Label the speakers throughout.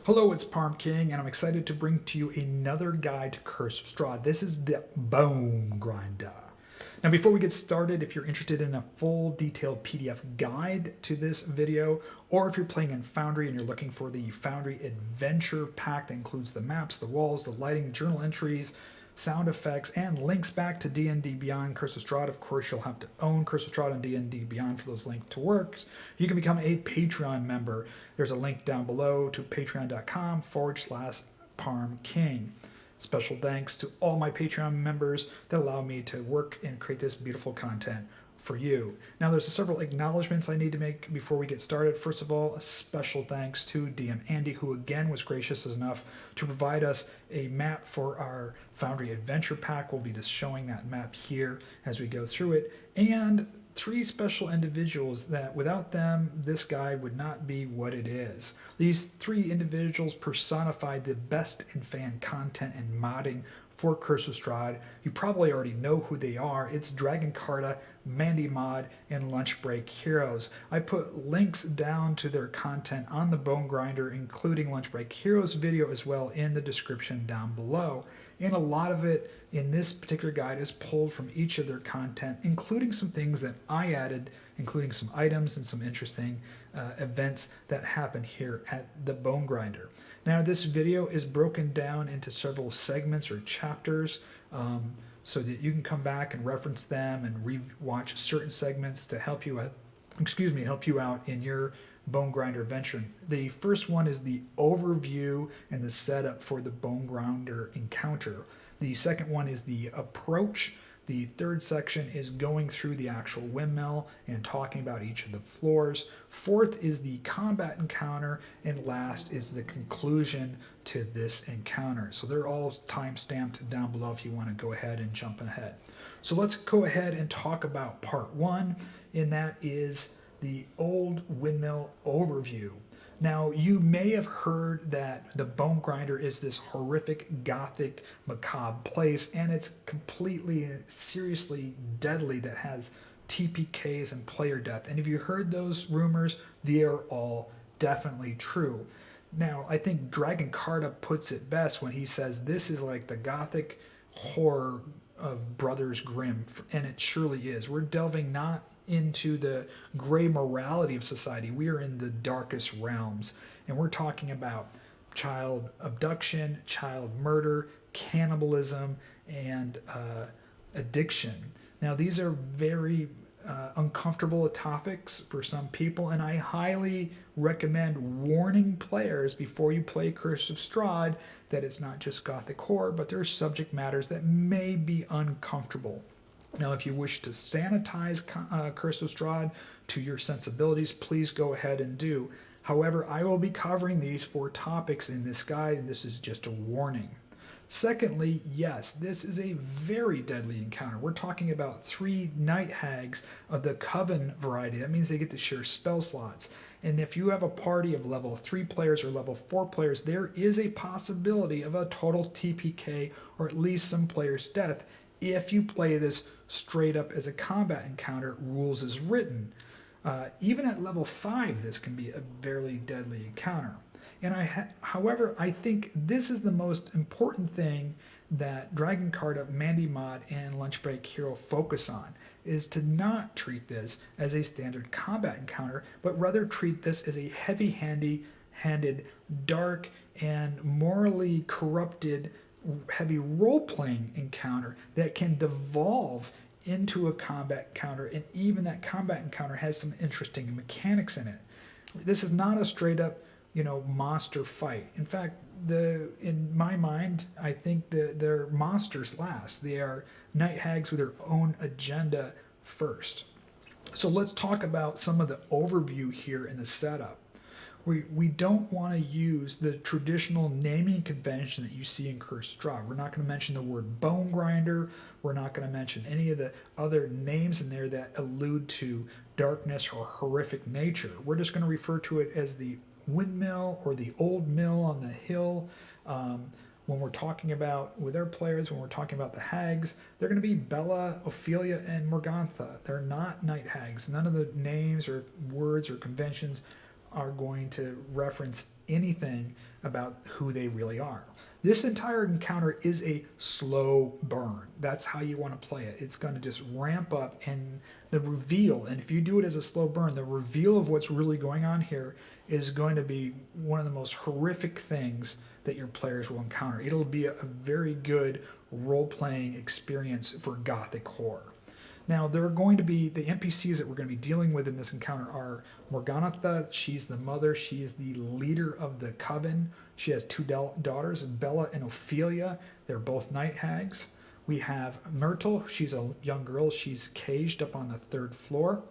Speaker 1: Hello, it's Parm King, and I'm excited to bring to you another guide to Curse of Strahd. This is the Bonegrinder. Now, before we get started, if you're interested in a full detailed PDF guide to this video, or if you're playing in Foundry and you're looking for the Foundry Adventure Pack that includes the maps, the walls, the lighting, journal entries, sound effects, and links back to D&D Beyond Curse of Strahd. Of course, you'll have to own Curse of Strahd and D&D Beyond for those links to work. You can become a Patreon member. There's a link down below to patreon.com/ParmKing. Special thanks to all my Patreon members that allow me to work and create this beautiful content for you. Now, there's several acknowledgments I need to make before we get started. First of all, a special thanks to DM Andy, who again was gracious enough to provide us a map for our Foundry Adventure Pack. We'll be just showing that map here as we go through it. And three special individuals that without them, this guide would not be what it is. These three individuals personify the best in fan content and modding for Curse of Strahd. You probably already know who they are. It's Dragon Carta, Mandy Mod, and Lunch Break Heroes. I put links down to their content on the Bonegrinder, including Lunch Break Heroes video as well, in the description down below. And a lot of it in this particular guide is pulled from each of their content, including some things that I added, including some items and some interesting events that happen here at the Bonegrinder. Now, this video is broken down into several segments or chapters, so that you can come back and reference them and re-watch certain segments to help you out, help you out in your Bonegrinder venture. The first one is the overview and the setup for the Bonegrinder encounter. The second one is the approach. The third section is going through the actual windmill and talking about each of the floors. Fourth is the combat encounter, and last is the conclusion to this encounter. So they're all time-stamped down below if you want to go ahead and jump ahead. So let's go ahead and talk about part one, and that is the Old Windmill overview. Now, you may have heard that the Bonegrinder is this horrific, gothic, macabre place, and it's completely, seriously deadly, that has TPKs and player death. And if you heard those rumors, they are all definitely true. Now, I think Dragon Carta puts it best when he says this is like the gothic horror of Brothers Grimm, and it surely is. We're delving not into the gray morality of society. We are in the darkest realms, and we're talking about child abduction, child murder, cannibalism, and addiction. Now, these are very uncomfortable topics for some people, and I highly recommend warning players before you play Curse of Strahd that it's not just gothic horror, but there are subject matters that may be uncomfortable. Now, if you wish to sanitize Curse of Strahd to your sensibilities, please go ahead and do. However, I will be covering these 4 topics in this guide, and this is just a warning. Secondly, yes, this is a very deadly encounter. We're talking about 3 night hags of the Coven variety. That means they get to share spell slots. And if you have a party of level 3 players or level 4 players, there is a possibility of a total TPK or at least some player's death if you play this straight up as a combat encounter, rules as written. Even at level 5, this can be a very deadly encounter. And however, I think this is the most important thing that Dragon Carta, Mandy Mod, and Lunch Break Hero focus on, is to not treat this as a standard combat encounter, but rather treat this as a heavy-handed, dark, and morally corrupted, heavy role-playing encounter that can devolve into a combat encounter, and even that combat encounter has some interesting mechanics in it. This is not a straight-up monster fight. In fact, in my mind, I think they're monsters last. They are night hags with their own agenda first. So let's talk about some of the overview here in the setup. We don't want to use the traditional naming convention that you see in Curse of Strahd. We're not going to mention the word Bonegrinder. We're not going to mention any of the other names in there that allude to darkness or horrific nature. We're just going to refer to it as the Windmill or the Old Mill on the hill. When we're talking about, with our players, when we're talking about the hags, they're going to be Bella, Ophelia, and Morgantha. They're not night hags. None of the names or words or conventions are going to reference anything about who they really are. This entire encounter is a slow burn. That's how you want to play it. It's going to just ramp up, and the reveal, and if you do it as a slow burn, the reveal of what's really going on here is going to be one of the most horrific things that your players will encounter. It'll be a very good role-playing experience for Gothic horror. Now, there are going to be the NPCs that we're going to be dealing with in this encounter are Morganatha. She's the mother. She is the leader of the coven. She has two daughters, Bella and Ophelia. They're both night hags. We have Myrtle. She's a young girl. She's caged up on the 3rd floor.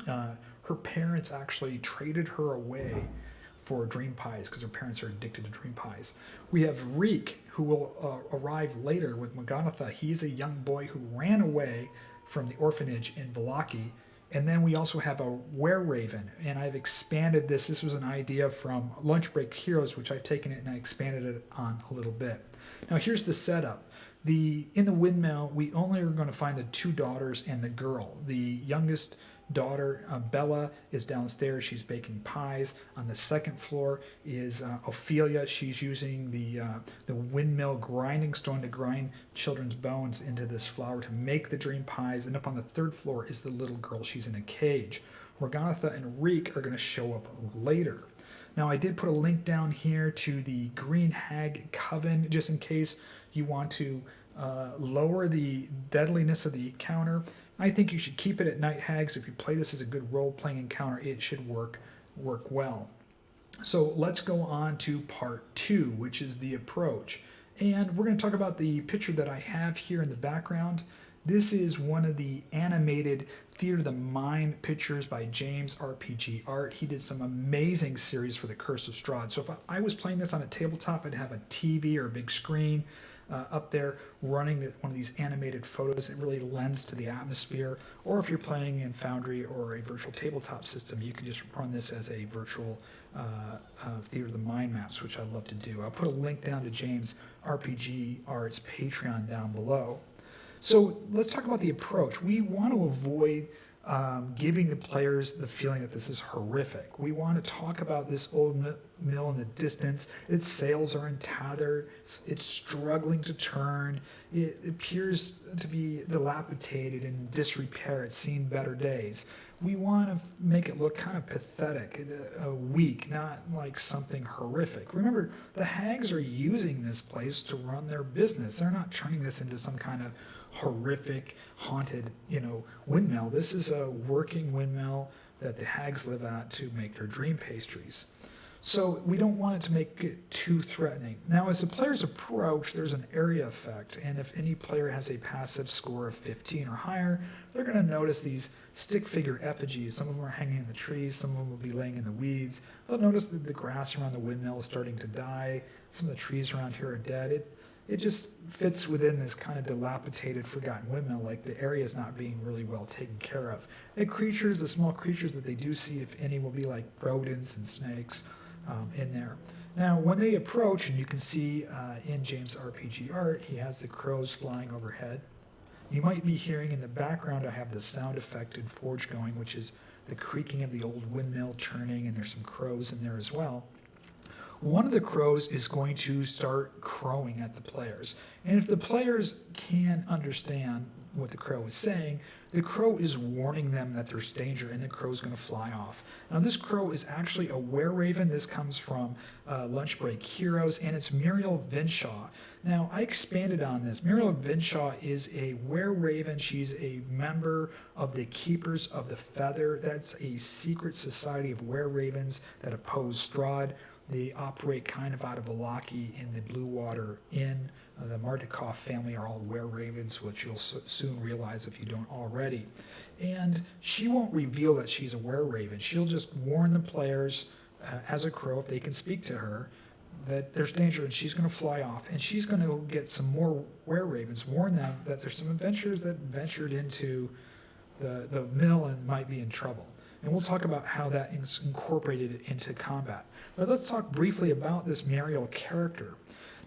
Speaker 1: Her parents actually traded her away for dream pies because her parents are addicted to dream pies. We have Reek, who will arrive later with Morganatha. He's a young boy who ran away from the orphanage in Vallaki. And then we also have a were-raven, and I've expanded this. This was an idea from Lunch Break Heroes, which I've taken it and I expanded it on a little bit. Now here's the setup. In the Windmill, we only are going to find the 2 daughters and the girl. The youngest daughter, Bella, is downstairs. She's baking pies. On the 2nd floor is Ophelia. She's using the windmill grinding stone to grind children's bones into this flour to make the dream pies. And up on the 3rd floor is the little girl. She's in a cage. Morganatha and Reek are going to show up later. Now, I did put a link down here to the Green Hag Coven, just in case you want to lower the deadliness of the encounter. I think you should keep it at Night Hags. If you play this as a good role-playing encounter, it should work well. So let's go on to part 2, which is the approach. And we're going to talk about the picture that I have here in the background. This is one of the animated Theater of the Mind pictures by James RPG Art. He did some amazing series for the Curse of Strahd. So if I was playing this on a tabletop, I'd have a TV or a big screen up there running one of these animated photos. It really lends to the atmosphere. Or if you're playing in Foundry or a virtual tabletop system, you can just run this as a virtual Theater of the Mind maps, which I love to do. I'll put a link down to James RPG Art's Patreon down below. So let's talk about the approach. We want to avoid giving the players the feeling that this is horrific. We want to talk about this old mill in the distance. Its sails are in tatters. It's struggling to turn. It appears to be dilapidated and in disrepair. It's seen better days. We want to make it look kind of pathetic, weak, not like something horrific. Remember, the hags are using this place to run their business. They're not turning this into some kind of horrific, haunted, windmill. This is a working windmill that the hags live at to make their dream pastries. So we don't want it to make it too threatening. Now, as the players approach, there's an area effect, and if any player has a passive score of 15 or higher, they're going to notice these stick figure effigies. Some of them are hanging in the trees, some of them will be laying in the weeds. They'll notice that the grass around the windmill is starting to die. Some of the trees around here are dead. It just fits within this kind of dilapidated, forgotten windmill, like the area is not being really well taken care of. The small creatures that they do see, if any, will be like rodents and snakes in there. Now, when they approach, and you can see in James RPG Art, he has the crows flying overhead. You might be hearing in the background, I have the sound effect in Forge going, which is the creaking of the old windmill turning, and there's some crows in there as well. One of the crows is going to start crowing at the players. And if the players can understand what the crow is saying, the crow is warning them that there's danger and the crow's going to fly off. Now, this crow is actually a were-raven. This comes from Lunch Break Heroes, and it's Muriel Vinshaw. Now, I expanded on this. Muriel Vinshaw is a were-raven. She's a member of the Keepers of the Feather. That's a secret society of were-ravens that oppose Strahd. They operate kind of out of Vallaki in the Blue Water Inn. The Mardukov family are all were-ravens, which you'll soon realize if you don't already. And she won't reveal that she's a were-raven. She'll just warn the players as a crow, if they can speak to her, that there's danger and she's going to fly off. And she's going to get some more were-ravens, warn them that there's some adventurers that ventured into the mill and might be in trouble. And we'll talk about how that is incorporated into combat. But let's talk briefly about this Muriel character.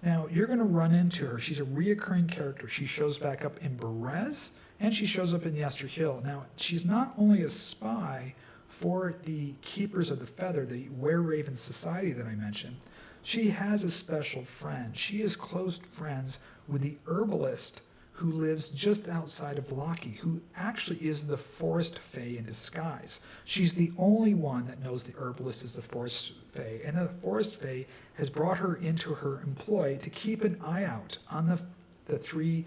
Speaker 1: Now, you're going to run into her. She's a reoccurring character. She shows back up in Berez, and she shows up in Yester Hill. Now, she's not only a spy for the Keepers of the Feather, the Were-Raven Society that I mentioned, she has a special friend. She is close friends with the herbalist who lives just outside of Loki, who actually is the Forest Fae in disguise. She's the only one that knows the herbalist is the Forest Fae, and the Forest Fae has brought her into her employ to keep an eye out on the three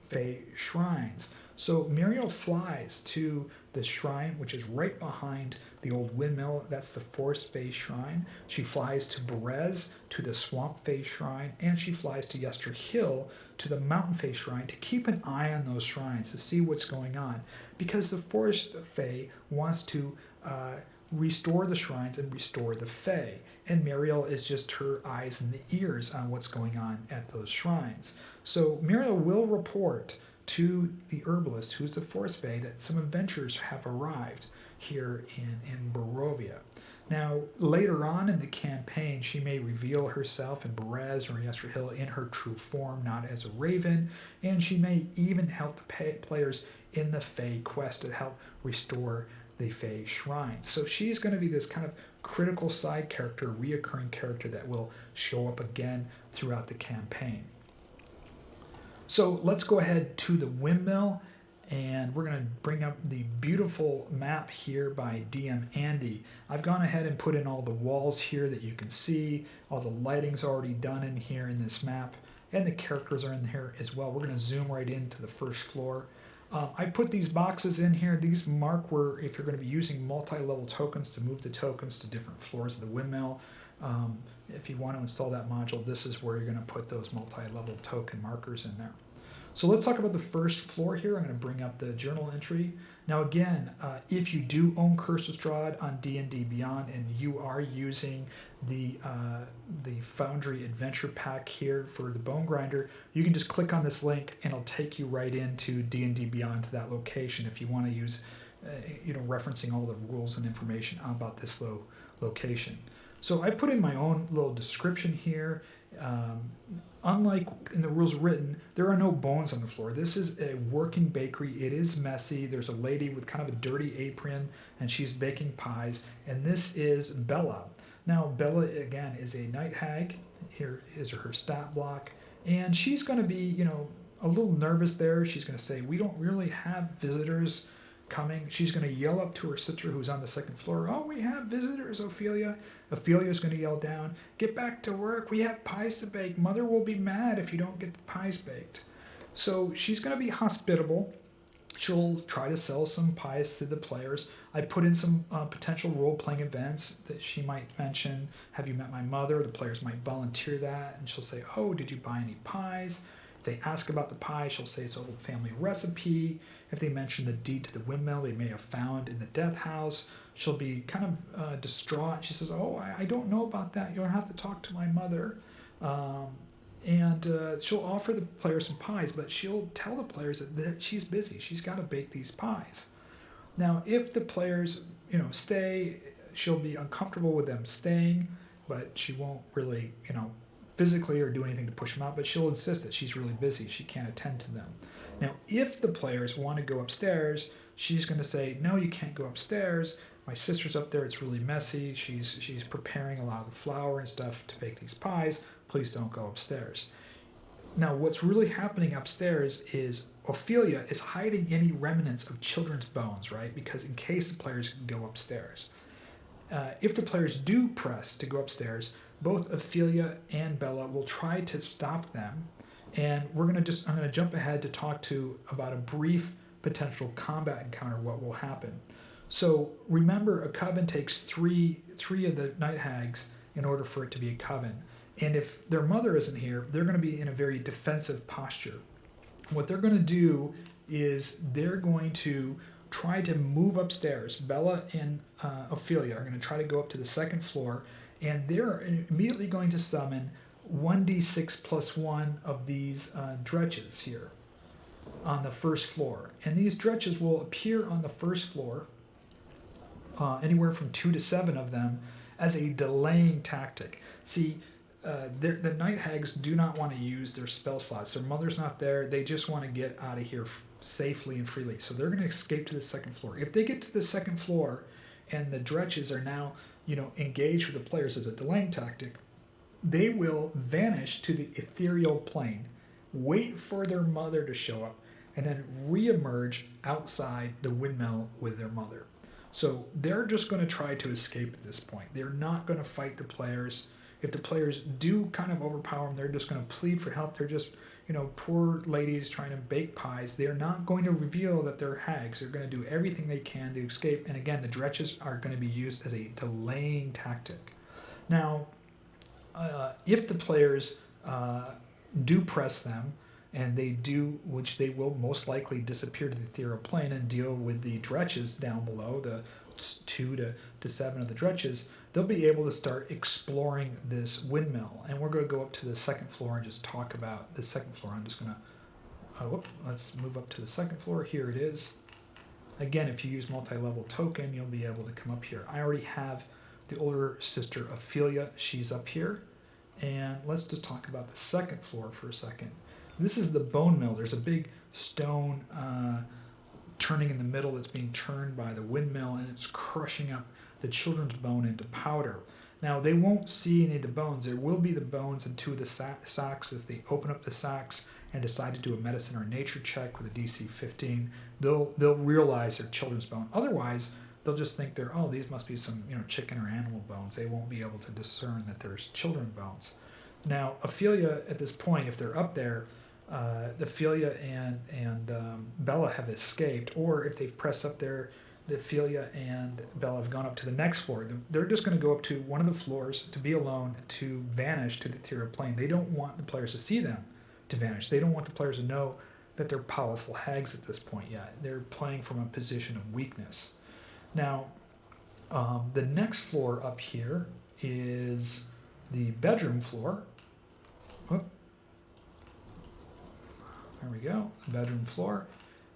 Speaker 1: Fae shrines. So Muriel flies to the shrine, which is right behind the old windmill. That's the Forest Fae shrine. She flies to Berez, to the Swamp Fae shrine, and she flies to Yester Hill, to the Mountain Fae shrine, to keep an eye on those shrines, to see what's going on. Because the Forest Fae wants to restore the shrines and restore the Fae. And Muriel is just her eyes and the ears on what's going on at those shrines. So Muriel will report to the herbalist, who's the Forest Fae, that some adventurers have arrived here in Barovia. Now, later on in the campaign, she may reveal herself in Berez or Yester Hill in her true form, not as a raven, and she may even help the players in the Fae quest to help restore the Fae shrine. So she's going to be this kind of critical side character, reoccurring character that will show up again throughout the campaign. So let's go ahead to the Windmill, and we're going to bring up the beautiful map here by DM Andy. I've gone ahead and put in all the walls here that you can see. All the lighting's already done in here in this map, and the characters are in here as well. We're going to zoom right into the first floor. I put these boxes in here. These mark where if you're going to be using multi-level tokens to move the tokens to different floors of the Windmill. If you want to install that module, this is where you're going to put those multi-level token markers in there. So let's talk about the first floor here. I'm going to bring up the journal entry. Now again, if you do own Curse of Strahd on D&D Beyond and you are using the Foundry Adventure Pack here for the Bonegrinder, you can just click on this link and it'll take you right into D&D Beyond to that location if you want to use, referencing all the rules and information about this location. So I put in my own little description here. Unlike in the rules written, there are no bones on the floor. This is a working bakery. It is messy. There's a lady with kind of a dirty apron, and she's baking pies. And this is Bella. Now, Bella, again, is a night hag. Here is her stat block. And she's going to be, a little nervous there. She's going to say, we don't really have visitors coming. She's going to yell up to her sister who's on the second floor, oh, we have visitors, Ophelia. Ophelia's going to yell down, get back to work. We have pies to bake. Mother will be mad if you don't get the pies baked. So she's going to be hospitable. She'll try to sell some pies to the players. I put in some potential role-playing events that she might mention. Have you met my mother? The players might volunteer that, and she'll say, oh, did you buy any pies? If they ask about the pie, she'll say it's an old family recipe. If they mention the deed to the windmill they may have found in the death house, she'll be kind of distraught. She says, oh, I don't know about that. You'll have to talk to my mother. And she'll offer the players some pies, but she'll tell the players that she's busy. She's got to bake these pies. Now, if the players, stay, she'll be uncomfortable with them staying, but she won't really, physically or do anything to push them out, but she'll insist that she's really busy. She can't attend to them. Now, if the players want to go upstairs, she's going to say, no, you can't go upstairs. My sister's up there. It's really messy. She's preparing a lot of the flour and stuff to bake these pies. Please don't go upstairs. Now, what's really happening upstairs is Ophelia is hiding any remnants of children's bones, right? Because in case the players go upstairs. If the players do press to go upstairs, both Ophelia and Bella will try to stop them. And I'm going to jump ahead to talk about a brief potential combat encounter, what will happen. So remember, a coven takes three of the night hags in order for it to be a coven. And if their mother isn't here, they're going to be in a very defensive posture. What they're going to do is they're going to try to move upstairs. Bella and Ophelia are going to try to go up to the second floor, and they're immediately going to summon 1d6 plus 1 of these dretches here on the first floor. And these dretches will appear on the first floor, anywhere from 2 to 7 of them, as a delaying tactic. See, the night hags do not want to use their spell slots. Their mother's not there. They just want to get out of here safely and freely. So they're going to escape to the second floor. If they get to the second floor and the dretches are now, engaged with the players as a delaying tactic, they will vanish to the ethereal plane, wait for their mother to show up, and then re-emerge outside the windmill with their mother. So they're just going to try to escape at this point. They're not going to fight the players. If the players do kind of overpower them, they're just going to plead for help. They're just, poor ladies trying to bake pies. They're not going to reveal that they're hags. They're going to do everything they can to escape. And again, the dretches are going to be used as a delaying tactic. Now, if the players do press them, and they do, which they will most likely disappear to the ethereal plane and deal with the dretches down below, the 2 to 7 of the dretches, they'll be able to start exploring this windmill. And we're going to go up to the second floor and just talk about the second floor. I'm just going to, let's move up to the second floor. Here it is. Again, if you use multi-level token, you'll be able to come up here. I already have the older sister Ophelia. She's up here. And let's just talk about the second floor for a second. This is the bone mill. There's a big stone turning in the middle that's being turned by the windmill, and it's crushing up the children's bone into powder. Now, they won't see any of the bones. There will be the bones in 2 of the sacks. If they open up the sacks and decide to do a medicine or nature check with a DC 15, they'll realize they're children's bone. Otherwise, they'll just think these must be some chicken or animal bones. They won't be able to discern that there's children's bones. Now, Ophelia, at this point, if they're up there, Ophelia and Bella have escaped, or if they've pressed up there, Ophelia and Bella have gone up to the next floor. They're just going to go up to one of the floors to be alone, to vanish to the ethereal plane. They don't want the players to see them to vanish. They don't want the players to know that they're powerful hags at this point yet. They're playing from a position of weakness. Now, the next floor up here is the bedroom floor. There we go, bedroom floor.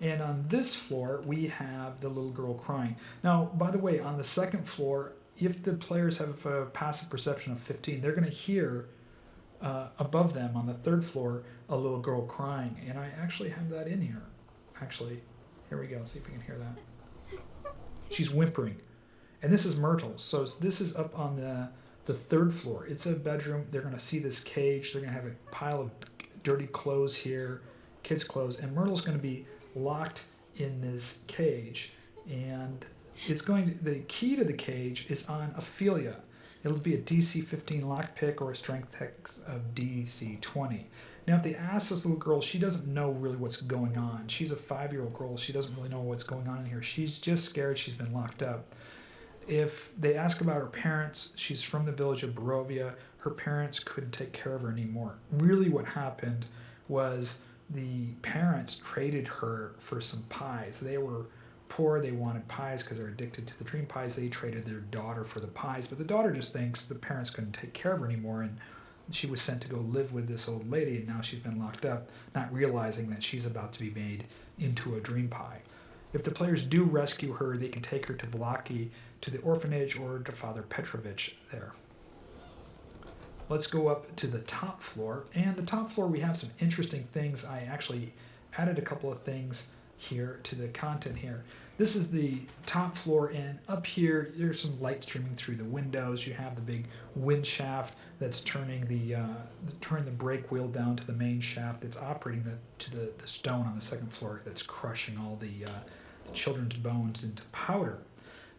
Speaker 1: And on this floor, we have the little girl crying. Now, by the way, on the second floor, if the players have a passive perception of 15, they're going to hear above them on the third floor a little girl crying. And I actually have that in here. Actually, here we go. See if we can hear that. She's whimpering. And this is Myrtle. So this is up on the third floor. It's a bedroom. They're going to see this cage. They're going to have a pile of dirty clothes here, kids' clothes, and Myrtle's going to be locked in this cage. And the key to the cage is on Ophelia. It'll be a DC 15 lockpick or a strength text of DC 20. Now, if they ask this little girl, she doesn't know really what's going on. She's a 5-year-old girl. She doesn't really know what's going on in here. She's just scared she's been locked up. If they ask about her parents, she's from the village of Barovia. Her parents couldn't take care of her anymore. Really what happened was the parents traded her for some pies. They were poor. They wanted pies because they're addicted to the dream pies. They traded their daughter for the pies. But the daughter just thinks the parents couldn't take care of her anymore, and she was sent to go live with this old lady, and now she's been locked up, not realizing that she's about to be made into a dream pie. If the players do rescue her, they can take her to Vlaki, to the orphanage, or to Father Petrovich there. Let's go up to the top floor. And the top floor, we have some interesting things. I actually added a couple of things here to the content here. This is the top floor, and up here, there's some light streaming through the windows. You have the big wind shaft that's turning the brake wheel down to the main shaft that's operating the stone on the second floor that's crushing all the children's bones into powder.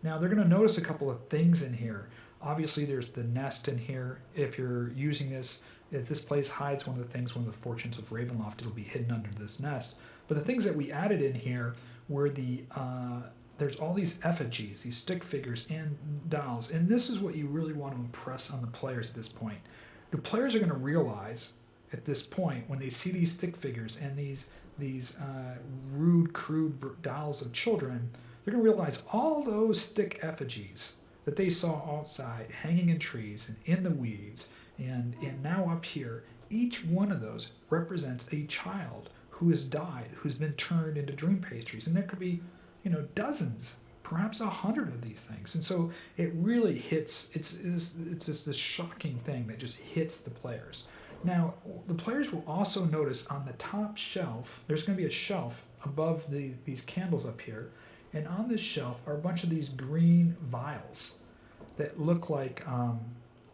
Speaker 1: Now, they're going to notice a couple of things in here. Obviously, there's the nest in here. If you're using this, if this place hides one of the fortunes of Ravenloft, it'll be hidden under this nest. But the things that we added in here were there's all these effigies, these stick figures and dolls. And this is what you really want to impress on the players at this point. The players are going to realize at this point, when they see these stick figures and these rude, crude dolls of children, they're going to realize all those stick effigies that they saw outside, hanging in trees and in the weeds, and now up here, each one of those represents a child who has died, who's been turned into dream pastries. And there could be, dozens, perhaps 100 of these things. And so it really hits, it's just this shocking thing that just hits the players. Now, the players will also notice on the top shelf, there's going to be a shelf above these candles up here, And on this shelf are a bunch of these green vials that look like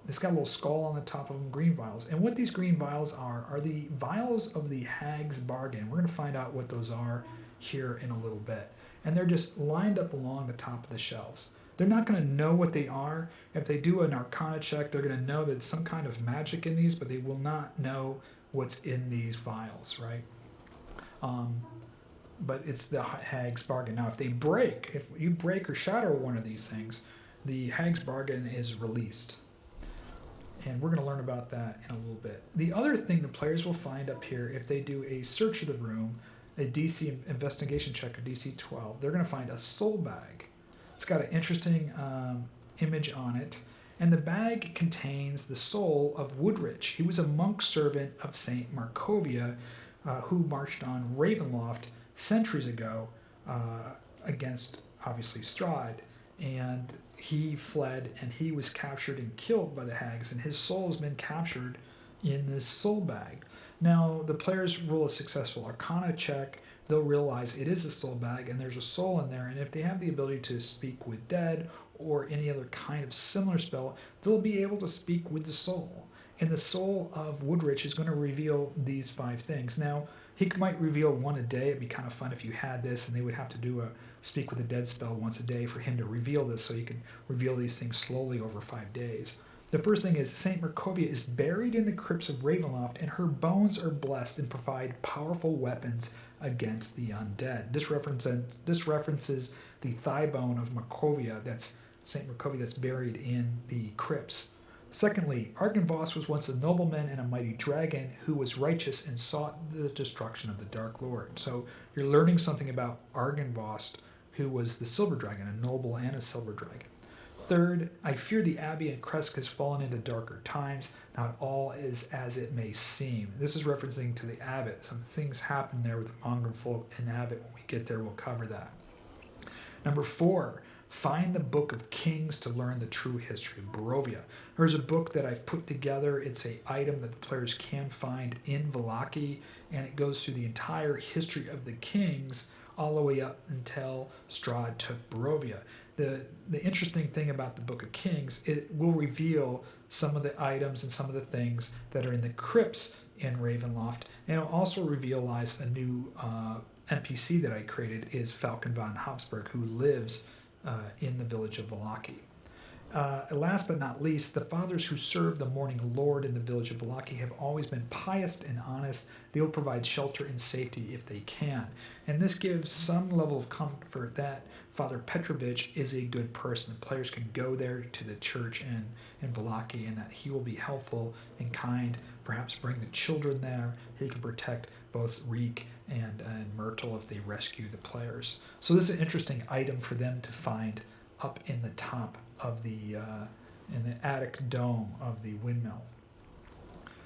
Speaker 1: it's got a little skull on the top of them, green vials. And what these green vials are the vials of the Hag's Bargain. We're going to find out what those are here in a little bit. And they're just lined up along the top of the shelves. They're not going to know what they are. If they do an Arcana check, they're going to know that it's some kind of magic in these, but they will not know what's in these vials, right? But it's the Hag's Bargain. Now, if you break or shatter one of these things, the Hag's Bargain is released. And we're going to learn about that in a little bit. The other thing the players will find up here, if they do a search of the room, a DC investigation check, or DC 12, they're going to find a soul bag. It's got an interesting image on it. And the bag contains the soul of Woodrich. He was a monk servant of St. Markovia who marched on Ravenloft centuries ago against, obviously, Strahd. And he fled, and he was captured and killed by the hags, and his soul has been captured in this soul bag. Now, the players roll a successful Arcana check. They'll realize it is a soul bag, and there's a soul in there, and if they have the ability to speak with dead or any other kind of similar spell, they'll be able to speak with the soul. And the soul of Woodrich is going to reveal these 5 things. Now, he might reveal one a day. It'd be kind of fun if you had this, and they would have to do a speak with the dead spell once a day for him to reveal this, so you can reveal these things slowly over 5 days. The first thing is St. Markovia is buried in the crypts of Ravenloft, and her bones are blessed and provide powerful weapons against the undead. This references the thigh bone of Markovia, that's St. Markovia, that's buried in the crypts. Secondly, Argynvost was once a nobleman and a mighty dragon who was righteous and sought the destruction of the Dark Lord. So you're learning something about Argynvost, who was the silver dragon, a noble and a silver dragon. Third, I fear the Abbey and Kresk has fallen into darker times. Not all is as it may seem. This is referencing to the Abbot. Some things happen there with the Mongrel folk and Abbot. When we get there, we'll cover that. Number 4, find the Book of Kings to learn the true history of Barovia. There's a book that I've put together. It's an item that the players can find in Vallaki, and it goes through the entire history of the kings all the way up until Strahd took Barovia. The interesting thing about the Book of Kings, it will reveal some of the items and some of the things that are in the crypts in Ravenloft, and it'll also revealize a new NPC that I created is Falcon von Habsburg, who lives in the village of Vallaki. Last but not least, the fathers who serve the Morning Lord in the village of Vallaki have always been pious and honest. They will provide shelter and safety if they can. And this gives some level of comfort that Father Petrovich is a good person. The players can go there to the church in Vallaki, and that he will be helpful and kind, perhaps bring the children there. He can protect both Reek and Myrtle if they rescue the players. So this is an interesting item for them to find up in the top of the in the attic dome of the windmill.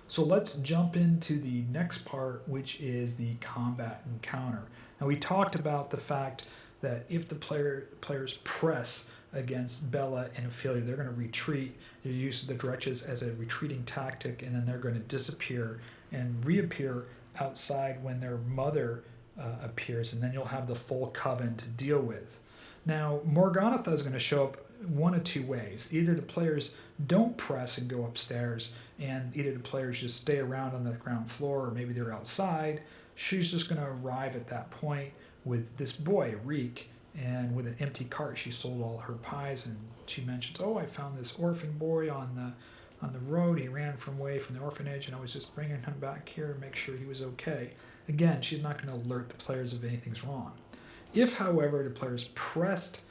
Speaker 1: So let's jump into the next part, which is the combat encounter. Now, we talked about the fact that if the players press against Bella and Ophelia, they're going to retreat. They use the Dretches as a retreating tactic, and then they're going to disappear and reappear outside when their mother appears, and then you'll have the full coven to deal with. Now, Morganatha is going to show up one of 2 ways. Either the players don't press and go upstairs, and either the players just stay around on the ground floor, or maybe they're outside. She's just going to arrive at that point with this boy, Reek, and with an empty cart. She sold all her pies, and she mentions, "Oh, I found this orphan boy on the road. He ran away from the orphanage, and I was just bringing him back here to make sure he was okay." Again, she's not going to alert the players if anything's wrong. If, however, the players pressed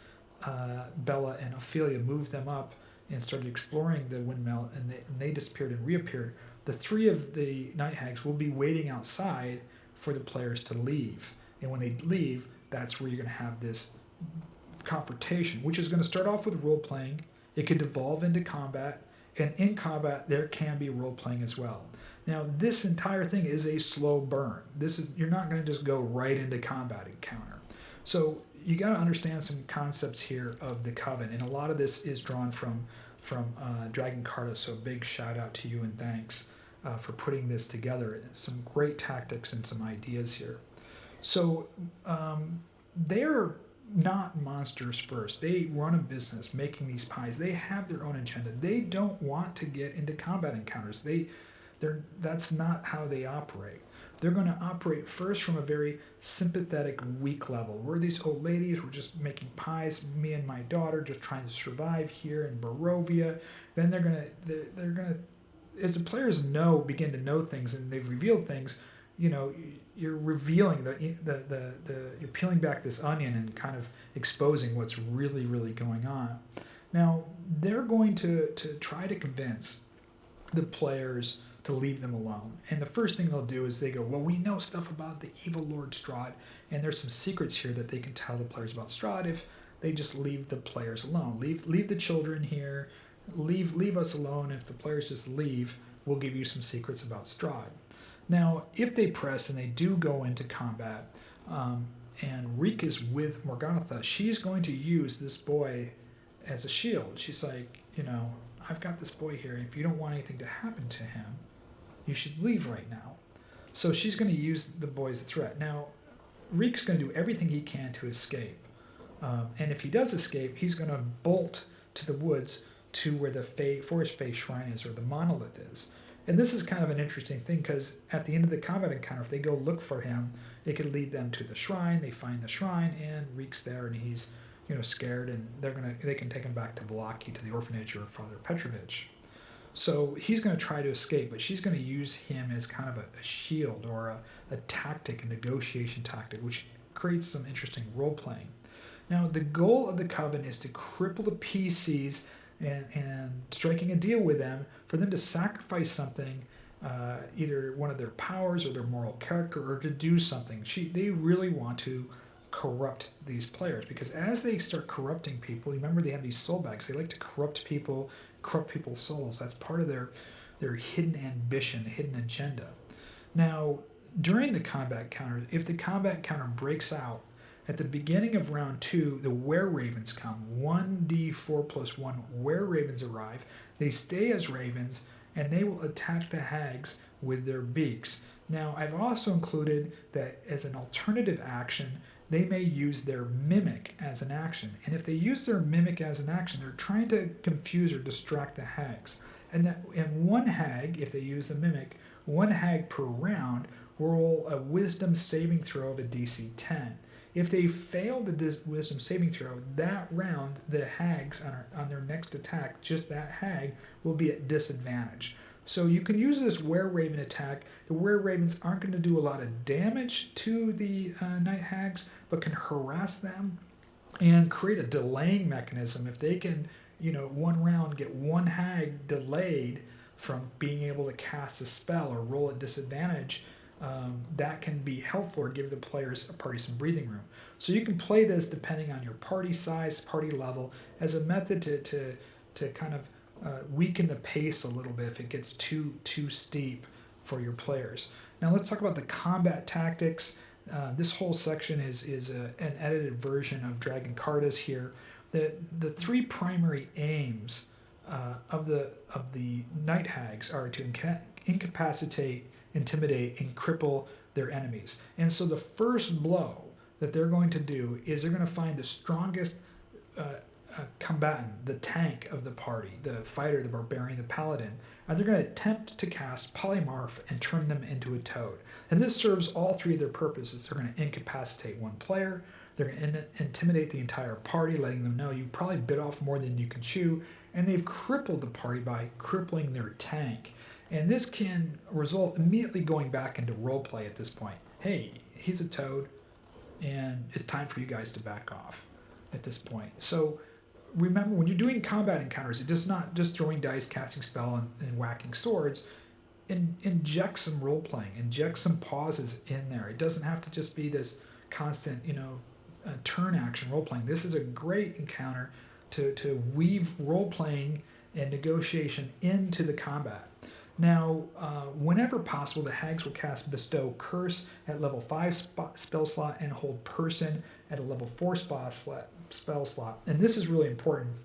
Speaker 1: Bella and Ophelia, moved them up, and started exploring the windmill, and they disappeared and reappeared, the 3 of the night hags will be waiting outside for the players to leave. And when they leave, that's where you're going to have this confrontation, which is going to start off with role-playing. It could devolve into combat, and in combat, there can be role-playing as well. Now, this entire thing is a slow burn. You're not going to just go right into combat encounter. So you got to understand some concepts here of the Coven, and a lot of this is drawn from Dragon Carta, so big shout out to you and thanks for putting this together. Some great tactics and some ideas here. So they're not monsters first. They run a business making these pies. They have their own agenda. They don't want to get into combat encounters. That's not how they operate. They're going to operate first from a very sympathetic, weak level. We're these old ladies. We're just making pies. Me and my daughter just trying to survive here in Barovia. Then they're gonna, as the players begin to know things, and they've revealed things. You're revealing you're peeling back this onion and kind of exposing what's really, really going on. Now, they're going to try to convince the players to leave them alone. And the first thing they'll do is they go, well, we know stuff about the evil Lord Strahd, and there's some secrets here that they can tell the players about Strahd if they just leave the players alone. Leave the children here. Leave us alone. If the players just leave, we'll give you some secrets about Strahd. Now, if they press and they do go into combat, and Reek is with Morganatha, she's going to use this boy as a shield. She's like, I've got this boy here. If you don't want anything to happen to him, you should leave right now. So she's going to use the boy as a threat. Now, Reek's going to do everything he can to escape. And if he does escape, he's going to bolt to the woods to where the Forest Fae Shrine is, or the monolith is. And this is kind of an interesting thing, because at the end of the combat encounter, if they go look for him, it could lead them to the shrine. They find the shrine, and Reek's there, and he's scared, and they can take him back to Vlaki, to the orphanage, or Father Petrovich. So he's going to try to escape, but she's going to use him as kind of a shield, or a tactic, a negotiation tactic, which creates some interesting role playing. Now, the goal of the Coven is to cripple the PCs and striking a deal with them for them to sacrifice something, either one of their powers or their moral character, or to do something. They really want to corrupt these players, because as they start corrupting people, remember they have these soul bags. They like to corrupt people, corrupt people's souls. That's part of their hidden ambition, hidden agenda. Now, during the combat counter, if the combat counter breaks out, at the beginning of round 2, the were-ravens come. 1d4 plus 1 were-ravens arrive. They stay as ravens, and they will attack the hags with their beaks. Now, I've also included that as an alternative action, they may use their mimic as an action. And if they use their mimic as an action, they're trying to confuse or distract the hags. And one hag, if they use the mimic, one hag per round will roll a wisdom saving throw of a DC 10. If they fail the wisdom saving throw, that round, the hags on their next attack, just that hag, will be at disadvantage. So you can use this were-raven attack. The were-ravens aren't going to do a lot of damage to the night hags, but can harass them and create a delaying mechanism. If they can, one round get one hag delayed from being able to cast a spell or roll at disadvantage, that can be helpful or give the party some breathing room. So you can play this depending on your party size, party level, as a method to kind of weaken the pace a little bit if it gets too steep for your players. Now let's talk about the combat tactics. This whole section is an edited version of Dragon Cartas here. The three primary aims of the night hags are to incapacitate, intimidate, and cripple their enemies. And so the first blow that they're going to do is they're going to find the strongest combatant, the tank of the party, the fighter, the barbarian, the paladin, and they're going to attempt to cast polymorph and turn them into a toad. And this serves all three of their purposes. They're going to incapacitate one player, they're going to intimidate the entire party, letting them know you probably bit off more than you can chew, and they've crippled the party by crippling their tank. And this can result immediately going back into roleplay at this point. Hey, he's a toad, and it's time for you guys to back off at this point. So remember, when you're doing combat encounters, it's just not just throwing dice, casting spell, and whacking swords. Inject some role-playing, inject some pauses in there. It doesn't have to just be this constant, turn action role-playing. This is a great encounter to weave role-playing and negotiation into the combat. Now, whenever possible, the hags will cast Bestow Curse at level 5 spell slot and Hold Person at a level 4 spell slot. And this is really important.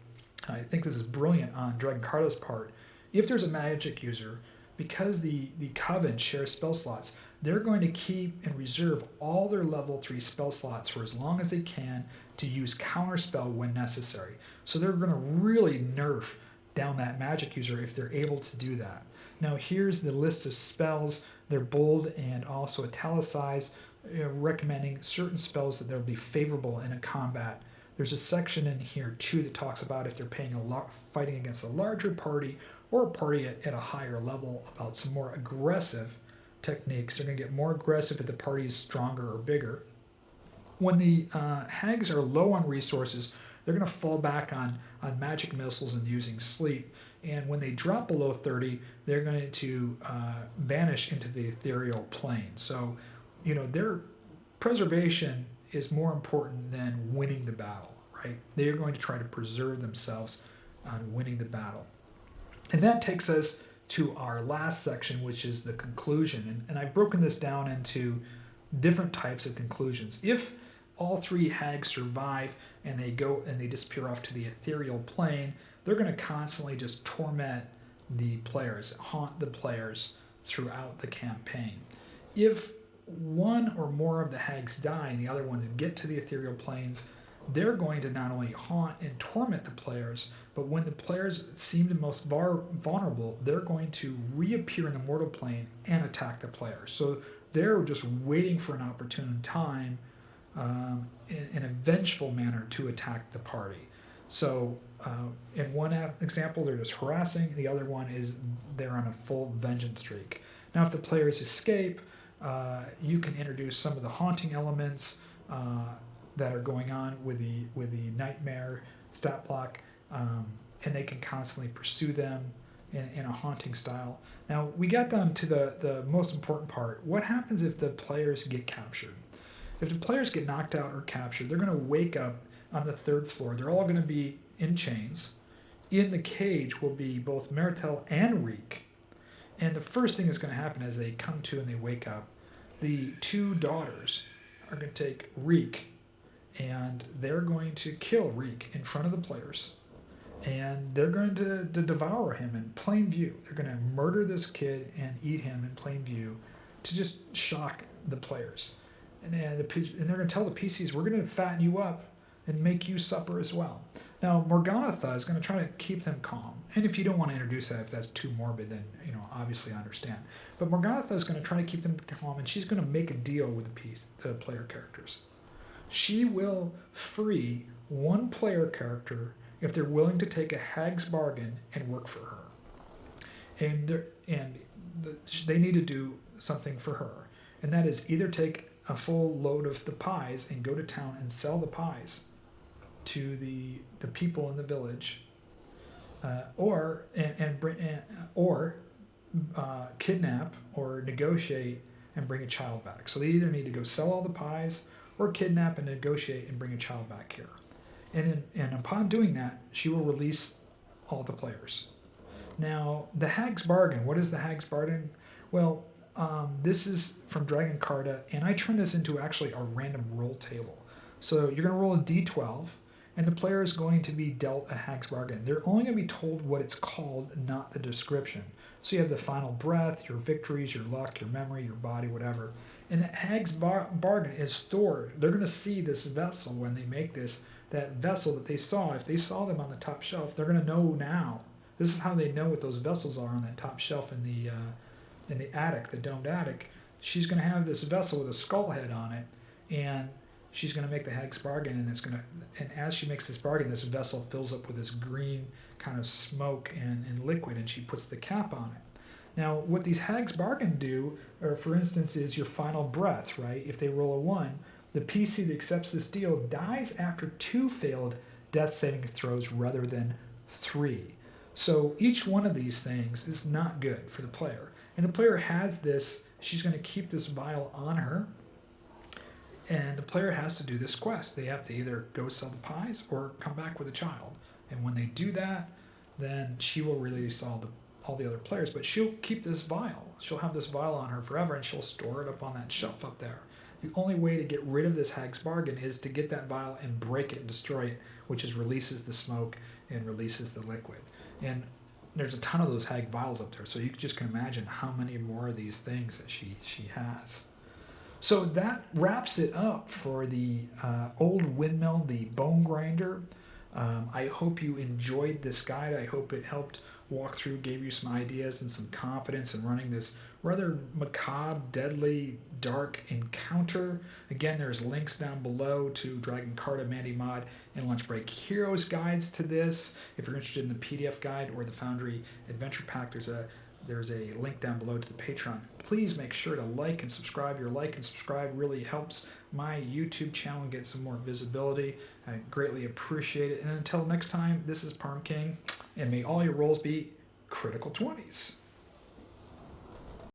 Speaker 1: I think this is brilliant on Dragon Carta's part. If there's a magic user, because the Coven shares spell slots, they're going to keep and reserve all their level 3 spell slots for as long as they can to use counterspell when necessary. So they're going to really nerf down that magic user if they're able to do that. Now here's the list of spells. They're bold and also italicized, recommending certain spells that they'll be favorable in a combat. There's a section in here too that talks about if they're fighting against a larger party or a party at a higher level, about some more aggressive techniques. They're going to get more aggressive if the party is stronger or bigger. When the hags are low on resources, they're going to fall back on magic missiles and using sleep. And when they drop below 30, they're going to vanish into the ethereal plane. So, their preservation is more important than winning the battle, right? They are going to try to preserve themselves on winning the battle. And that takes us to our last section, which is the conclusion. And I've broken this down into different types of conclusions. If all 3 hags survive and they go and they disappear off to the ethereal plane, they're going to constantly just torment the players, haunt the players throughout the campaign. If one or more of the hags die and the other ones get to the ethereal planes, they're going to not only haunt and torment the players, but when the players seem the most vulnerable, they're going to reappear in the mortal plane and attack the players. So they're just waiting for an opportune time in a vengeful manner to attack the party. So in one example, they're just harassing. The other one is they're on a full vengeance streak. Now, if the players escape, you can introduce some of the haunting elements that are going on with the nightmare stat block, and they can constantly pursue them in a haunting style. Now, we got down to the most important part. What happens if the players get captured? If the players get knocked out or captured, they're going to wake up on the 3rd floor. They're all going to be in chains. In the cage will be both Maritel and Reek. And the first thing that's going to happen as they come to and they wake up, the 2 daughters are going to take Reek and they're going to kill Reek in front of the players. And they're going to devour him in plain view. They're going to murder this kid and eat him in plain view to just shock the players. And they're going to tell the PCs, we're going to fatten you up and make you supper as well. Now, Morganatha is going to try to keep them calm. And if you don't want to introduce that, if that's too morbid, then, obviously I understand. But Morganatha is going to try to keep them calm, and she's going to make a deal with the player characters. She will free one player character if they're willing to take a hag's bargain and work for her. And they need to do something for her. And that is either take a full load of the pies and go to town and sell the pies to the people in the village, or kidnap or negotiate and bring a child back. So they either need to go sell all the pies or kidnap and negotiate and bring a child back here. And upon doing that, she will release all the players. Now, the Hag's Bargain. What is the Hag's Bargain? Well, this is from Dragon Carta, and I turned this into actually a random roll table. So you're going to roll a d12, and the player is going to be dealt a Hag's Bargain. They're only going to be told what it's called, not the description. So you have the final breath, your victories, your luck, your memory, your body, whatever. And the Hag's Bargain is stored. They're going to see this vessel when they make this, that vessel that they saw. If they saw them on the top shelf, they're going to know now. This is how they know what those vessels are on that top shelf in the attic, the domed attic. She's going to have this vessel with a skull head on it, and she's going to make the Hag's Bargain, and as she makes this bargain, this vessel fills up with this green kind of smoke and liquid, and she puts the cap on it. Now, what these Hag's Bargain do, or for instance, is your final breath, right? If they roll a 1, the PC that accepts this deal dies after 2 failed death saving throws rather than 3. So each one of these things is not good for the player. And the player has this, she's going to keep this vial on her, and the player has to do this quest. They have to either go sell the pies or come back with a child. And when they do that, then she will release all the other players, but she'll keep this vial. She'll have this vial on her forever, and she'll store it up on that shelf up there. The only way to get rid of this Hag's Bargain is to get that vial and break it and destroy it, which releases the smoke and releases the liquid. And there's a ton of those hag vials up there, so you just can imagine how many more of these things that she has. So that wraps it up for the Old Windmill, the Bonegrinder. I hope you enjoyed this guide. I hope it helped walk through, gave you some ideas and some confidence in running this rather macabre, deadly, dark encounter. Again, there's links down below to Dragon Carta, Mandy Mod, and Lunch Break Heroes guides to this. If you're interested in the PDF guide or the Foundry Adventure Pack, there's a link down below to the Patreon. Please make sure to like and subscribe. Your like and subscribe really helps my YouTube channel get some more visibility. I greatly appreciate it. And until next time, this is Parm King, and may all your rolls be critical 20s.